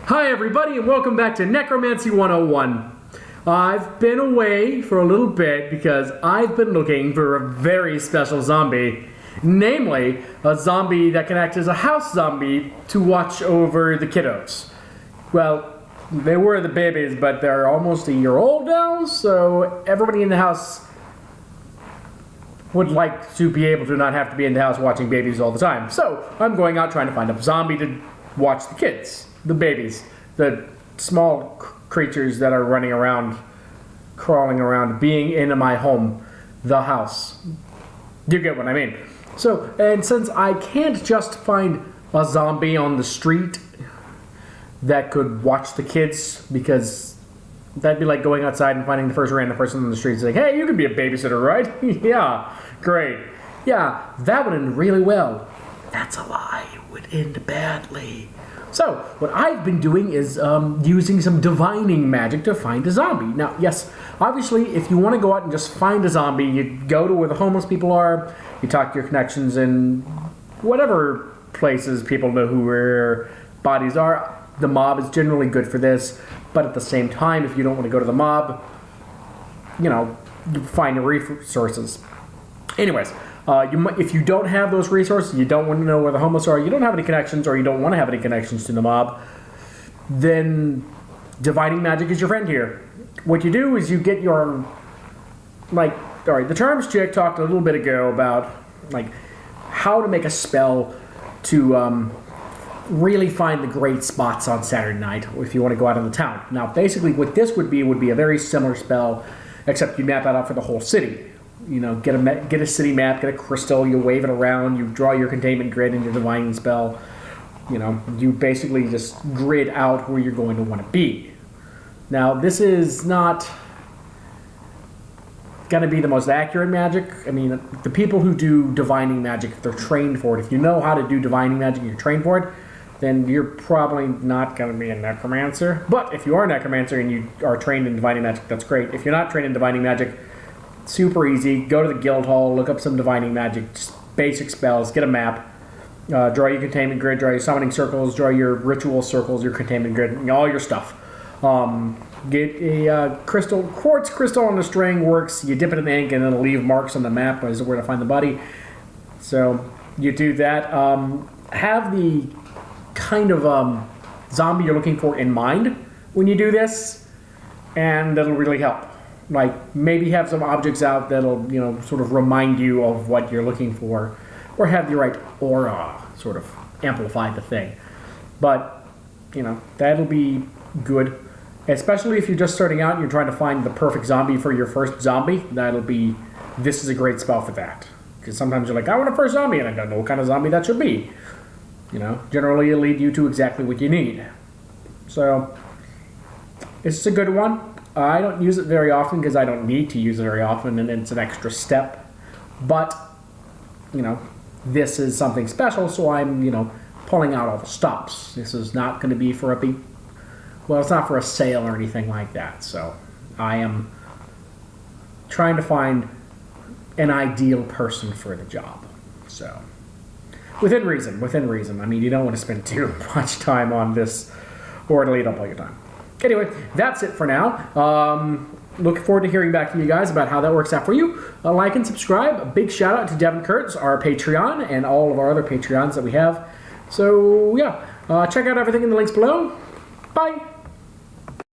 Hi everybody and welcome back to Necromancy 101. I've been away for a little bit because I've been looking for a very special zombie. Namely, a zombie that can act as a house zombie to watch over the kiddos. Well, they were the babies, but they're almost a year old now, so everybody in the house would like to be able to not have to be in the house watching babies all the time. So I'm going out trying to find a zombie to watch the kids. The babies, the small creatures that are running around, crawling around, being in my home, the house. You get what I mean. So, and since I can't just find a zombie on the street that could watch the kids, because that'd be like going outside and finding the first random person on the street saying, hey, you can be a babysitter, right? Yeah, great. Yeah, that would end really well. That's a lie. It would end badly. So, what I've been doing is using some divining magic to find a zombie. Now, yes, obviously, if you want to go out and just find a zombie, you go to where the homeless people are, you talk to your connections in whatever places people know who their bodies are. The mob is generally good for this, but at the same time, if you don't want to go to the mob, you know, you find your resources. Anyways, if you don't have those resources, you don't want to know where the homeless are, you don't have any connections, or you don't want to have any connections to the mob, then divining magic is your friend here. What you do is you get your, alright, the Charms chick talked a little bit ago about, how to make a spell to, really find the great spots on Saturday night if you want to go out in the town. Now, basically, what this would be a very similar spell, except you map that out for the whole city. You know, get a city map, get a crystal, you wave it around, you draw your containment grid and your divining spell. You know, you basically just grid out where you're going to want to be. Now, this is not going to be the most accurate magic. I mean, the people who do divining magic, if they're trained for it, if you know how to do divining magic and you're trained for it, then you're probably not going to be a necromancer. But if you are a necromancer and you are trained in divining magic, that's great. If you're not trained in divining magic, super easy. Go to the guild hall, look up some divining magic, just basic spells, get a map, draw your containment grid, draw your summoning circles, draw your ritual circles, your containment grid, all your stuff. Get a quartz crystal on the string, works. You dip it in the ink and it'll leave marks on the map as to where to find the body. So you do that. Have the kind of zombie you're looking for in mind when you do this, and that'll really help. Like, maybe have some objects out that'll, you know, sort of remind you of what you're looking for, or have the right aura sort of amplify the thing. But, you know, that'll be good, especially if you're just starting out and you're trying to find the perfect zombie for your first zombie. This is a great spell for that. Because sometimes you're like, I want a first zombie, and I don't know what kind of zombie that should be. You know, generally it'll lead you to exactly what you need. So, it's a good one. I don't use it very often because I don't need to use it very often, and it's an extra step. But, you know, this is something special, so I'm, you know, pulling out all the stops. This is not going to be for it's not for a sale or anything like that. So I am trying to find an ideal person for the job. So, within reason. I mean, you don't want to spend too much time on this or it'll eat up all your time. Anyway, that's it for now. Looking forward to hearing back from you guys about how that works out for you. Like and subscribe. A big shout out to Devin Kurtz, our Patreon, and all of our other Patreons that we have. So, yeah, check out everything in the links below. Bye.